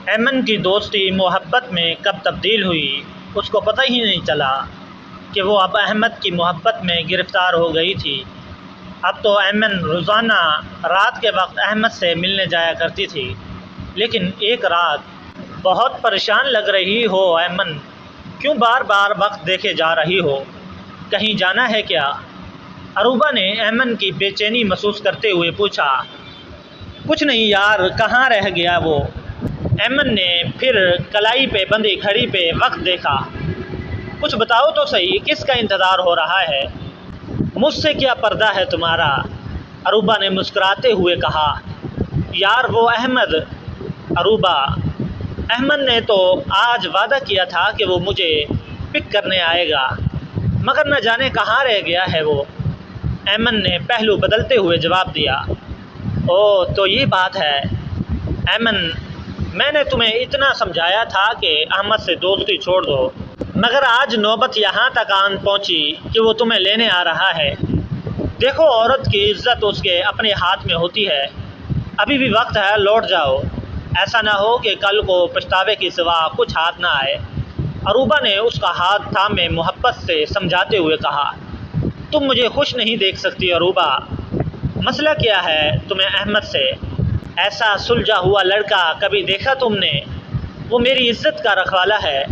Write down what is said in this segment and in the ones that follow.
ایمن کی دوستی محبت میں کب تبدیل ہوئی اس کو پتہ ہی نہیں چلا کہ وہ اب احمد کی محبت میں گرفتار ہو گئی تھی۔ اب تو ایمن روزانہ رات کے وقت احمد سے ملنے جایا کرتی تھی، لیکن ایک رات بہت پریشان لگ رہی ہو ایمن، کیوں بار بار وقت دیکھے جا رہی ہو؟ کہیں جانا ہے کیا؟ عروبہ نے ایمن کی بے چینی محسوس کرتے ہوئے پوچھا۔ کچھ نہیں یار، کہاں رہ گیا وہ؟ ایمن نے پھر کلائی پہ بندھی گھڑی پہ وقت دیکھا۔ کچھ بتاؤ تو صحیح، کس کا انتظار ہو رہا ہے؟ مجھ سے کیا پردہ ہے تمہارا؟ عروبہ نے مسکراتے ہوئے کہا۔ یار وہ احمد۔ عروبہ: احمد نے تو آج وعدہ کیا تھا کہ وہ مجھے پک کرنے آئے گا، مگر نہ جانے کہاں رہ گیا ہے وہ۔ ایمن نے پہلو بدلتے ہوئے جواب دیا۔ او تو یہ بات ہے۔ ایمن: میں نے تمہیں اتنا سمجھایا تھا کہ احمد سے دوستی چھوڑ دو، مگر آج نوبت یہاں تک آن پہنچی کہ وہ تمہیں لینے آ رہا ہے۔ دیکھو، عورت کی عزت اس کے اپنے ہاتھ میں ہوتی ہے۔ ابھی بھی وقت ہے، لوٹ جاؤ، ایسا نہ ہو کہ کل کو پچھتاوے کی سوا کچھ ہاتھ نہ آئے۔ عروبہ نے اس کا ہاتھ تھامے محبت سے سمجھاتے ہوئے کہا۔ تم مجھے خوش نہیں دیکھ سکتی عروبہ۔ مسئلہ کیا ہے تمہیں احمد سے؟ ایسا سلجھا ہوا لڑکا کبھی دیکھا تم نے؟ وہ میری عزت کا رکھوالا ہے۔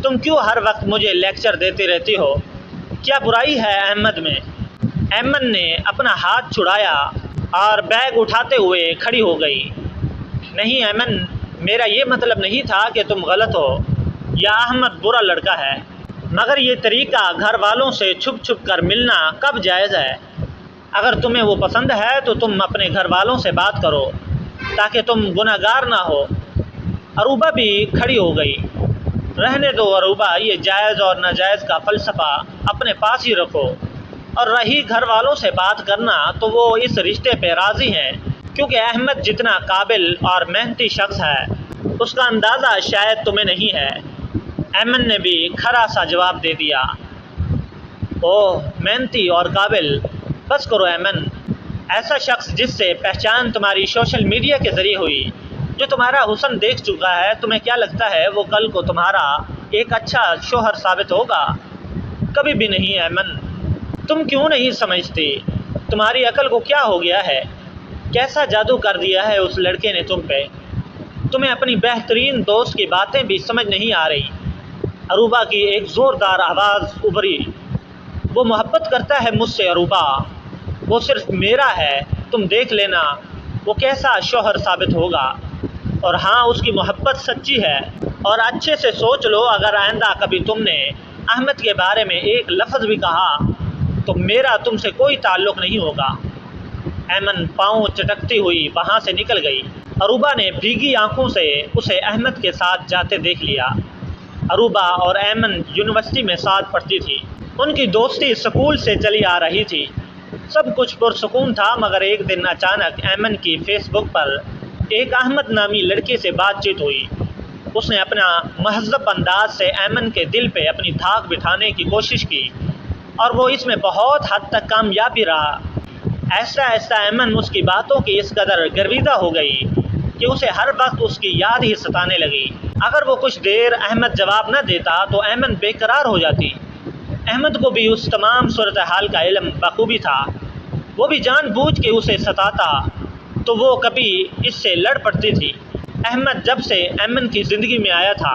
تم کیوں ہر وقت مجھے لیکچر دیتی رہتی ہو؟ کیا برائی ہے احمد میں؟ ایمن نے اپنا ہاتھ چھڑایا اور بیگ اٹھاتے ہوئے کھڑی ہو گئی۔ نہیں ایمن، میرا یہ مطلب نہیں تھا کہ تم غلط ہو یا احمد برا لڑکا ہے، مگر یہ طریقہ گھر والوں سے چھپ چھپ کر ملنا کب جائز ہے؟ اگر تمہیں وہ پسند ہے تو تم اپنے گھر والوں سے بات کرو تاکہ تم گناہ گار نہ ہو۔ عروبہ بھی کھڑی ہو گئی۔ رہنے دو عروبہ، یہ جائز اور ناجائز کا فلسفہ اپنے پاس ہی رکھو، اور رہی گھر والوں سے بات کرنا تو وہ اس رشتے پہ راضی ہیں، کیونکہ احمد جتنا قابل اور محنتی شخص ہے اس کا اندازہ شاید تمہیں نہیں ہے۔ ایمن نے بھی کھرا سا جواب دے دیا۔ اوہ، محنتی اور قابل؟ بس کرو ایمن۔ ایسا شخص جس سے پہچان تمہاری سوشل میڈیا کے ذریعے ہوئی، جو تمہارا حسن دیکھ چکا ہے، تمہیں کیا لگتا ہے وہ کل کو تمہارا ایک اچھا شوہر ثابت ہوگا؟ کبھی بھی نہیں ایمن۔ تم کیوں نہیں سمجھتی؟ تمہاری عقل کو کیا ہو گیا ہے؟ کیسا جادو کر دیا ہے اس لڑکے نے تم پہ؟ تمہیں اپنی بہترین دوست کی باتیں بھی سمجھ نہیں آ رہی۔ عروبہ کی ایک زوردار آواز ابھری۔ وہ محبت کرتا ہے مجھ سے عروبہ، وہ صرف میرا ہے، تم دیکھ لینا وہ کیسا شوہر ثابت ہوگا۔ اور ہاں، اس کی محبت سچی ہے، اور اچھے سے سوچ لو، اگر آئندہ کبھی تم نے احمد کے بارے میں ایک لفظ بھی کہا تو میرا تم سے کوئی تعلق نہیں ہوگا۔ ایمن پاؤں چٹکتی ہوئی وہاں سے نکل گئی۔ عروبہ نے بھیگی آنکھوں سے اسے احمد کے ساتھ جاتے دیکھ لیا۔ عروبہ اور ایمن یونیورسٹی میں ساتھ پڑھتی تھی۔ ان کی دوستی اسکول سے چلی آ رہی تھی۔ سب کچھ پرسکون تھا، مگر ایک دن اچانک ایمن کی فیس بک پر ایک احمد نامی لڑکے سے بات چیت ہوئی۔ اس نے اپنا مہذب انداز سے ایمن کے دل پہ اپنی دھاک بٹھانے کی کوشش کی، اور وہ اس میں بہت حد تک کامیاب بھی رہا۔ ایسا ایسا ایمن اس کی باتوں کی اس قدر گرویدہ ہو گئی کہ اسے ہر وقت اس کی یاد ہی ستانے لگی۔ اگر وہ کچھ دیر احمد جواب نہ دیتا تو ایمن بے قرار ہو جاتی۔ احمد کو بھی اس تمام صورتحال کا علم بخوبی تھا۔ وہ بھی جان بوجھ کے اسے ستاتا تو وہ کبھی اس سے لڑ پڑتی تھی۔ احمد جب سے ایمن کی زندگی میں آیا تھا،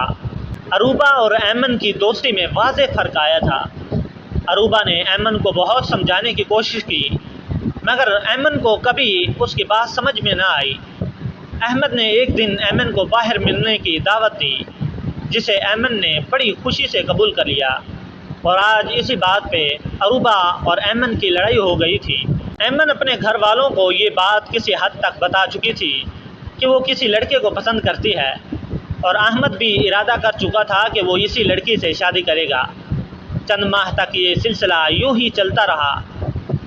عروبہ اور ایمن کی دوستی میں واضح فرق آیا تھا۔ عروبہ نے ایمن کو بہت سمجھانے کی کوشش کی، مگر ایمن کو کبھی اس کی بات سمجھ میں نہ آئی۔ احمد نے ایک دن ایمن کو باہر ملنے کی دعوت دی، جسے ایمن نے بڑی خوشی سے قبول کر لیا، اور آج اسی بات پہ عروبہ اور ایمن کی لڑائی ہو گئی تھی۔ ایمن اپنے گھر والوں کو یہ بات کسی حد تک بتا چکی تھی کہ وہ کسی لڑکے کو پسند کرتی ہے، اور احمد بھی ارادہ کر چکا تھا کہ وہ اسی لڑکی سے شادی کرے گا۔ چند ماہ تک یہ سلسلہ یوں ہی چلتا رہا۔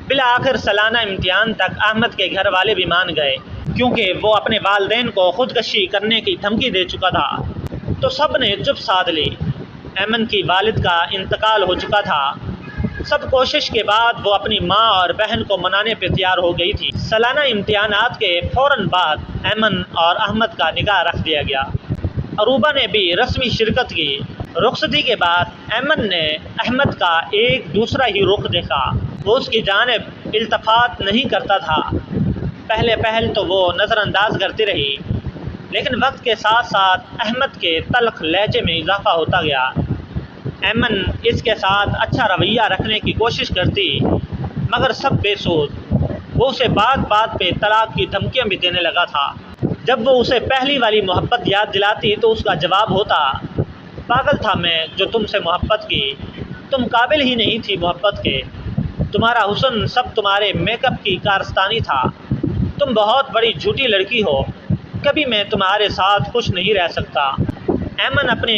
بالآخر سالانہ امتحان تک احمد کے گھر والے بھی مان گئے، کیونکہ وہ اپنے والدین کو خودکشی کرنے کی دھمکی دے چکا تھا، تو سب نے چپ سادھ لی۔ ایمن کی والد کا انتقال ہو چکا تھا۔ سب کوشش کے بعد وہ اپنی ماں اور بہن کو منانے پہ تیار ہو گئی تھی۔ سالانہ امتحانات کے فوراً بعد ایمن اور احمد کا نکاح رکھ دیا گیا۔ عروبہ نے بھی رسمی شرکت کی۔ رخصتی کے بعد ایمن نے احمد کا ایک دوسرا ہی رخ دیکھا۔ وہ اس کی جانب التفات نہیں کرتا تھا۔ پہل تو وہ نظر انداز کرتی رہی، لیکن وقت کے ساتھ ساتھ احمد کے تلخ لہجے میں اضافہ ہوتا گیا۔ ایمن اس کے ساتھ اچھا رویہ رکھنے کی کوشش کرتی، مگر سب بے سود۔ وہ اسے بات پہ طلاق کی دھمکیاں بھی دینے لگا تھا۔ جب وہ اسے پہلی والی محبت یاد دلاتی تو اس کا جواب ہوتا، پاگل تھا میں جو تم سے محبت کی، تم قابل ہی نہیں تھی محبت کے، تمہارا حسن سب تمہارے میک اپ کی کارستانی تھا، تم بہت بڑی جھوٹی لڑکی ہو، کبھی میں تمہارے ساتھ خوش نہیں رہ سکتا۔ ایمن اپنے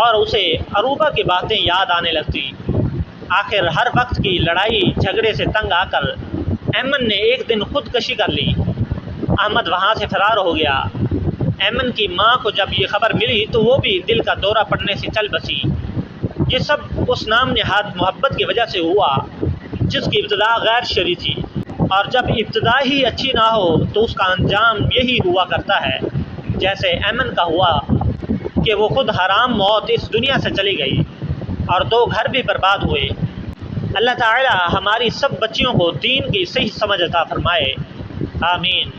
اور اسے عروبہ کی باتیں یاد آنے لگتی۔ آخر ہر وقت کی لڑائی جھگڑے سے تنگ آ کر ایمن نے ایک دن خودکشی کر لی۔ احمد وہاں سے فرار ہو گیا۔ ایمن کی ماں کو جب یہ خبر ملی تو وہ بھی دل کا دورہ پڑنے سے چل بسی۔ یہ سب اس نام نہاد محبت کی وجہ سے ہوا جس کی ابتدا غیر شرعی تھی، اور جب ابتدا ہی اچھی نہ ہو تو اس کا انجام یہی ہوا کرتا ہے جیسے ایمن کا ہوا کہ وہ خود حرام موت اس دنیا سے چلی گئی اور 2 گھر بھی برباد ہوئے۔ اللہ تعالی ہماری سب بچیوں کو دین کی صحیح سمجھ عطا فرمائے، آمین۔